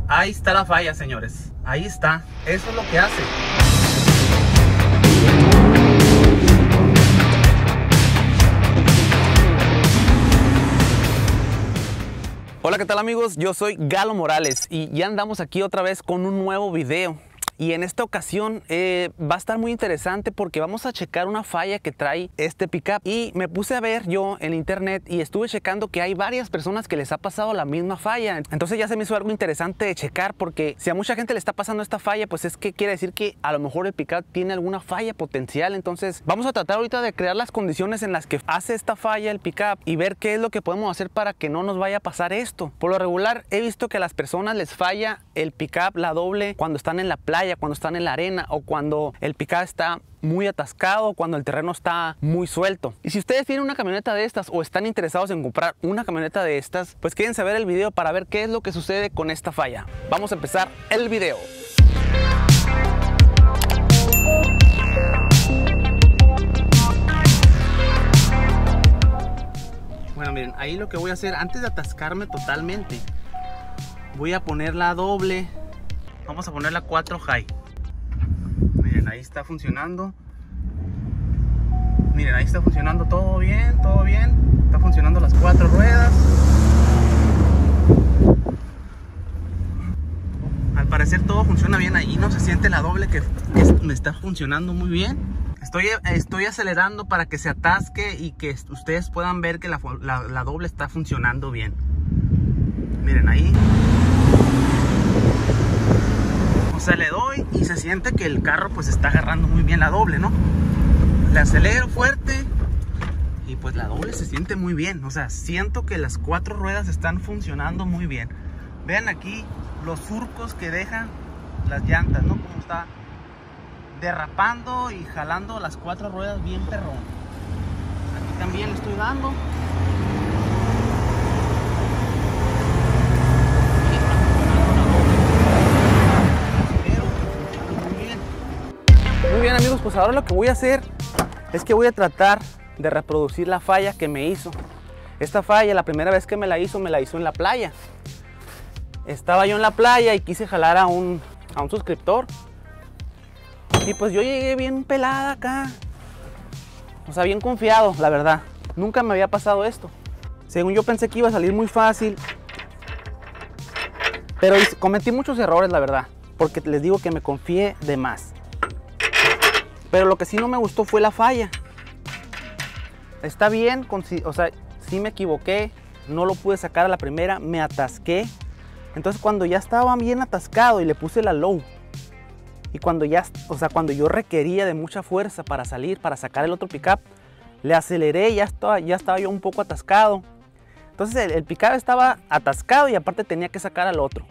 Ahí está la falla, señores. Ahí está, eso es lo que hace. Hola, ¿qué tal amigos? Yo soy Galo Morales y ya andamos aquí otra vez con un nuevo video. Y en esta ocasión va a estar muy interesante porque vamos a checar una falla que trae este pickup. Y me puse a ver yo en internet y estuve checando que hay varias personas que les ha pasado la misma falla. Entonces ya se me hizo algo interesante de checar, porque si a mucha gente le está pasando esta falla, pues es que quiere decir que a lo mejor el pickup tiene alguna falla potencial. Entonces vamos a tratar ahorita de crear las condiciones en las que hace esta falla el pickup y ver qué es lo que podemos hacer para que no nos vaya a pasar esto. Por lo regular he visto que a las personas les falla el pickup, la doble, cuando están en la playa, cuando están en la arena, o cuando el pickup está muy atascado, cuando el terreno está muy suelto. Y si ustedes tienen una camioneta de estas o están interesados en comprar una camioneta de estas, pues quédense a ver el video para ver qué es lo que sucede con esta falla. Vamos a empezar el video. Bueno, miren, ahí lo que voy a hacer antes de atascarme totalmente, voy a poner la doble. Vamos a poner la 4 high. Miren, ahí está funcionando. Miren, ahí está funcionando todo bien, todo bien. Está funcionando las 4 ruedas. Al parecer todo funciona bien ahí. No se siente la doble que me está funcionando muy bien. Estoy acelerando para que se atasque y que ustedes puedan ver que la doble está funcionando bien. Miren ahí. O sea, le doy y se siente que el carro pues está agarrando muy bien la doble, ¿no? Le acelero fuerte y pues la doble se siente muy bien. O sea, siento que las 4 ruedas están funcionando muy bien. Vean aquí los surcos que dejan las llantas, ¿no? Como está derrapando y jalando las 4 ruedas bien perrón. Aquí también le estoy dando. Muy bien amigos, pues ahora lo que voy a hacer es que voy a tratar de reproducir la falla que me hizo. Esta falla, la primera vez que me la hizo en la playa. Estaba yo en la playa y quise jalar a un suscriptor. Y pues yo llegué bien pelada acá. O sea, bien confiado, la verdad. Nunca me había pasado esto. Según yo pensé que iba a salir muy fácil. Pero cometí muchos errores, la verdad. Porque les digo que me confié de más. Pero lo que sí no me gustó fue la falla. Está bien, o sea, sí me equivoqué. No lo pude sacar a la primera, me atasqué. Entonces cuando ya estaba bien atascado y le puse la low, y cuando yo requería de mucha fuerza para salir, para sacar el otro pickup, le aceleré y ya estaba yo un poco atascado. Entonces el pickup estaba atascado y aparte tenía que sacar al otro.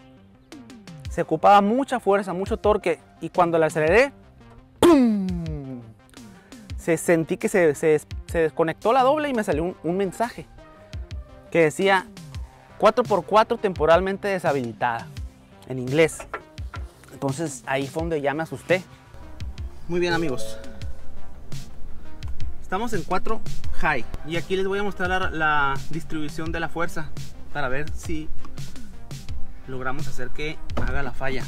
Se ocupaba mucha fuerza, mucho torque, y cuando le aceleré, ¡pum! Sentí que se desconectó la doble y me salió un mensaje que decía 4x4 temporalmente deshabilitada en inglés. Entonces ahí fue donde ya me asusté. Muy bien amigos, estamos en 4 high y aquí les voy a mostrar la distribución de la fuerza para ver si logramos hacer que haga la falla.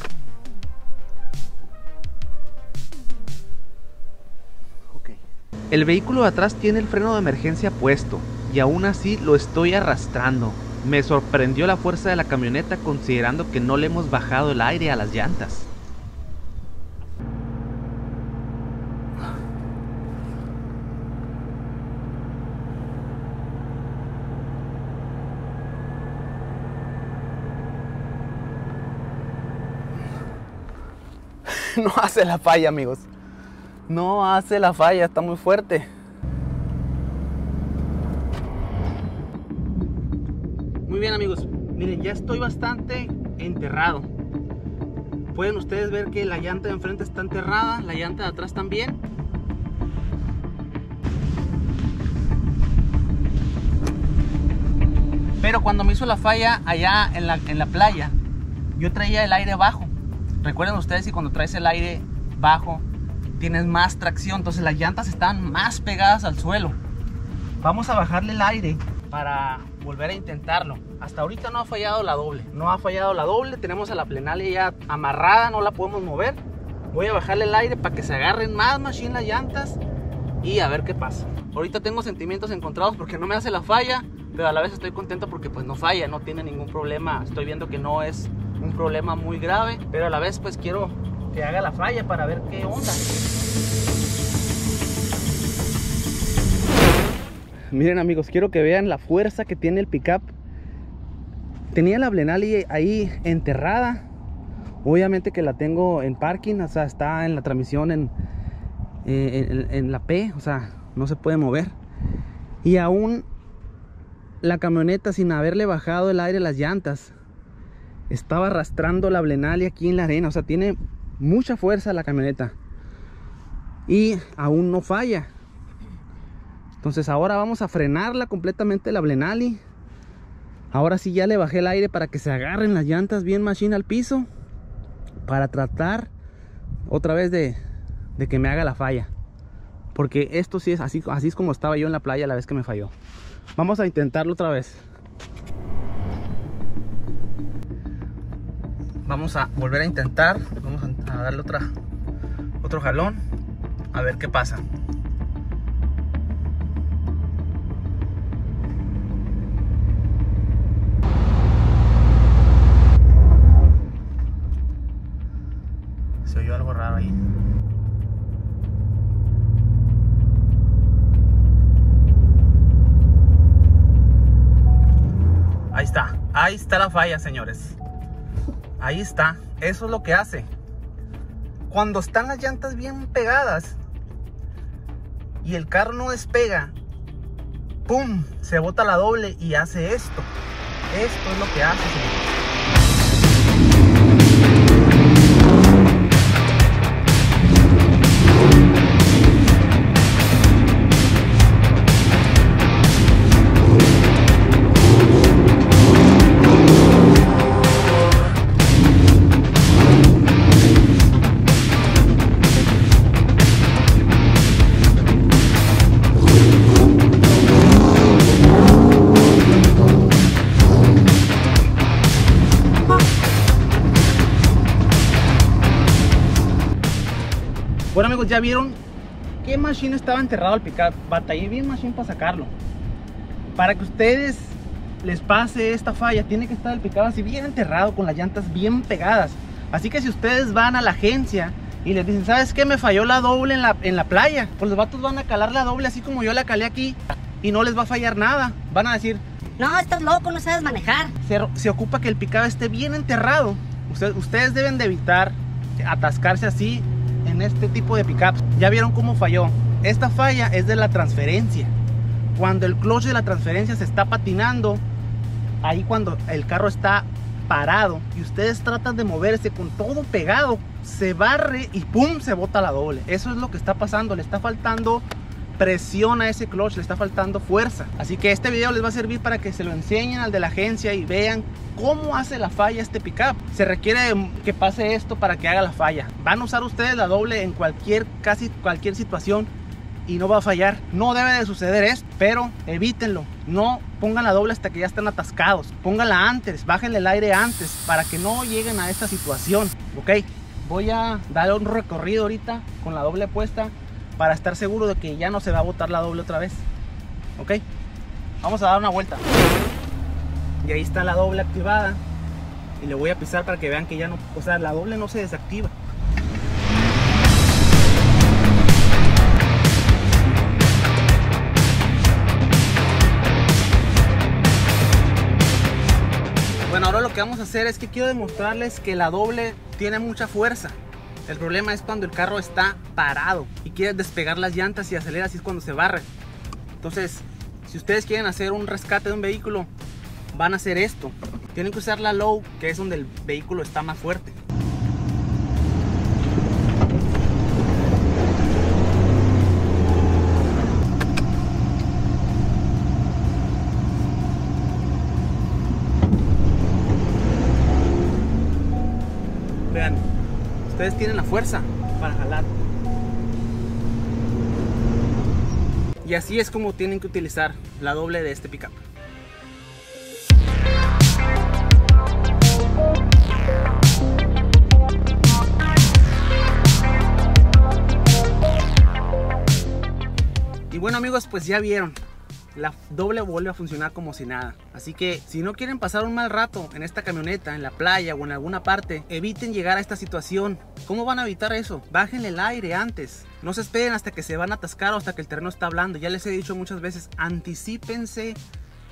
El vehículo de atrás tiene el freno de emergencia puesto y aún así lo estoy arrastrando. Me sorprendió la fuerza de la camioneta considerando que no le hemos bajado el aire a las llantas. No hace la falla, amigos. No hace la falla, está muy fuerte. Muy bien amigos, miren, ya estoy bastante enterrado. Pueden ustedes ver que la llanta de enfrente está enterrada, la llanta de atrás también. Pero cuando me hizo la falla allá en la playa, yo traía el aire bajo. Recuerden ustedes que cuando traes el aire bajo tienes más tracción, entonces las llantas están más pegadas al suelo. Vamos a bajarle el aire para volver a intentarlo. Hasta ahorita no ha fallado la doble. No ha fallado la doble. Tenemos a la plenalia ya amarrada, no la podemos mover. Voy a bajarle el aire para que se agarren más machine las llantas y a ver qué pasa. Ahorita tengo sentimientos encontrados porque no me hace la falla, pero a la vez estoy contento porque pues no falla, no tiene ningún problema. Estoy viendo que no es un problema muy grave, pero a la vez pues quiero que haga la falla para ver qué onda. Miren amigos, quiero que vean la fuerza que tiene el pickup. Tenía la plenalia ahí enterrada. Obviamente que la tengo en parking, o sea, está en la transmisión en la P, o sea, no se puede mover. Y aún la camioneta, sin haberle bajado el aire a las llantas, estaba arrastrando la plenalia aquí en la arena. O sea, tiene mucha fuerza la camioneta y aún no falla. Entonces ahora vamos a frenarla completamente la plenalia. Ahora sí ya le bajé el aire para que se agarren las llantas bien machine al piso, para tratar otra vez de que me haga la falla, porque esto sí es así es como estaba yo en la playa la vez que me falló. Vamos a intentarlo otra vez. Vamos a volver a intentar. Vamos a darle otro jalón a ver qué pasa. Se oyó algo raro ahí. Ahí está la falla, señores. Ahí está. Eso es lo que hace. Cuando están las llantas bien pegadas y el carro no despega, ¡pum!, se bota la doble y hace esto. Esto es lo que hace, señores. Bueno amigos, ya vieron qué machine estaba enterrado al pickup. Batallé bien machine para sacarlo. Para que ustedes les pase esta falla, tiene que estar el pickup así bien enterrado, con las llantas bien pegadas. Así que si ustedes van a la agencia y les dicen, ¿sabes qué? Me falló la doble en la playa, pues los vatos van a calar la doble así como yo la calé aquí y no les va a fallar nada. Van a decir, no, estás loco, no sabes manejar. Se ocupa que el pickup esté bien enterrado. Ustedes deben de evitar atascarse así en este tipo de pickups. Ya vieron cómo falló. Esta falla es de la transferencia. Cuando el clutch de la transferencia se está patinando, ahí cuando el carro está parado y ustedes tratan de moverse con todo pegado, se barre y pum, se bota la doble. Eso es lo que está pasando. Le está faltando presión a ese clutch, le está faltando fuerza. Así que este video les va a servir para que se lo enseñen al de la agencia y vean cómo hace la falla este pickup. Se requiere que pase esto para que haga la falla. Van a usar ustedes la doble en casi cualquier situación y no va a fallar. No debe de suceder esto, pero evítenlo. No pongan la doble hasta que ya estén atascados. Pónganla antes, bájenle el aire antes para que no lleguen a esta situación. Ok, voy a dar un recorrido ahorita con la doble puesta para estar seguro de que ya no se va a botar la doble otra vez. Ok, vamos a dar una vuelta. Y ahí está la doble activada. Y le voy a pisar para que vean que ya no, o sea, la doble no se desactiva. Bueno, ahora lo que vamos a hacer es que quiero demostrarles que la doble tiene mucha fuerza. El problema es cuando el carro está parado y quieres despegar las llantas y acelerar, así es cuando se barre. Entonces, si ustedes quieren hacer un rescate de un vehículo, van a hacer esto. Tienen que usar la low, que es donde el vehículo está más fuerte. Vean, ustedes tienen la fuerza para jalar. Y así es como tienen que utilizar la doble de este pickup. bueno amigos, pues ya vieron, la doble vuelve a funcionar como si nada. Así que si no quieren pasar un mal rato en esta camioneta, en la playa o en alguna parte, eviten llegar a esta situación. ¿Cómo van a evitar eso? Bájenle el aire antes. No se esperen hasta que se van a atascar o hasta que el terreno está blando. Ya les he dicho muchas veces, anticípense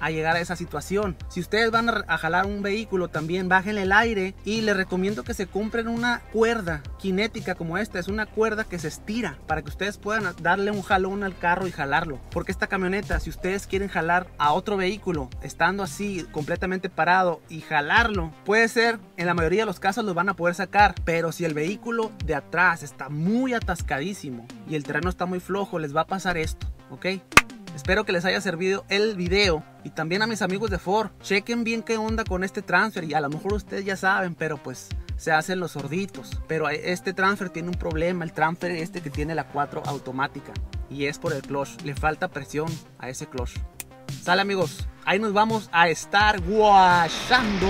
a llegar a esa situación. Si ustedes van a jalar un vehículo, también bájenle el aire, y les recomiendo que se compren una cuerda cinética como esta. Es una cuerda que se estira para que ustedes puedan darle un jalón al carro y jalarlo, porque esta camioneta, si ustedes quieren jalar a otro vehículo estando así completamente parado y jalarlo, puede ser, en la mayoría de los casos los van a poder sacar, pero si el vehículo de atrás está muy atascadísimo y el terreno está muy flojo, les va a pasar esto, ¿ok? Espero que les haya servido el video, y también a mis amigos de Ford, chequen bien qué onda con este transfer. Y a lo mejor ustedes ya saben, pero pues se hacen los sorditos. Pero este transfer tiene un problema, el transfer este que tiene la 4 automática, y es por el clutch. Le falta presión a ese clutch. Sale amigos, ahí nos vamos a estar guachando.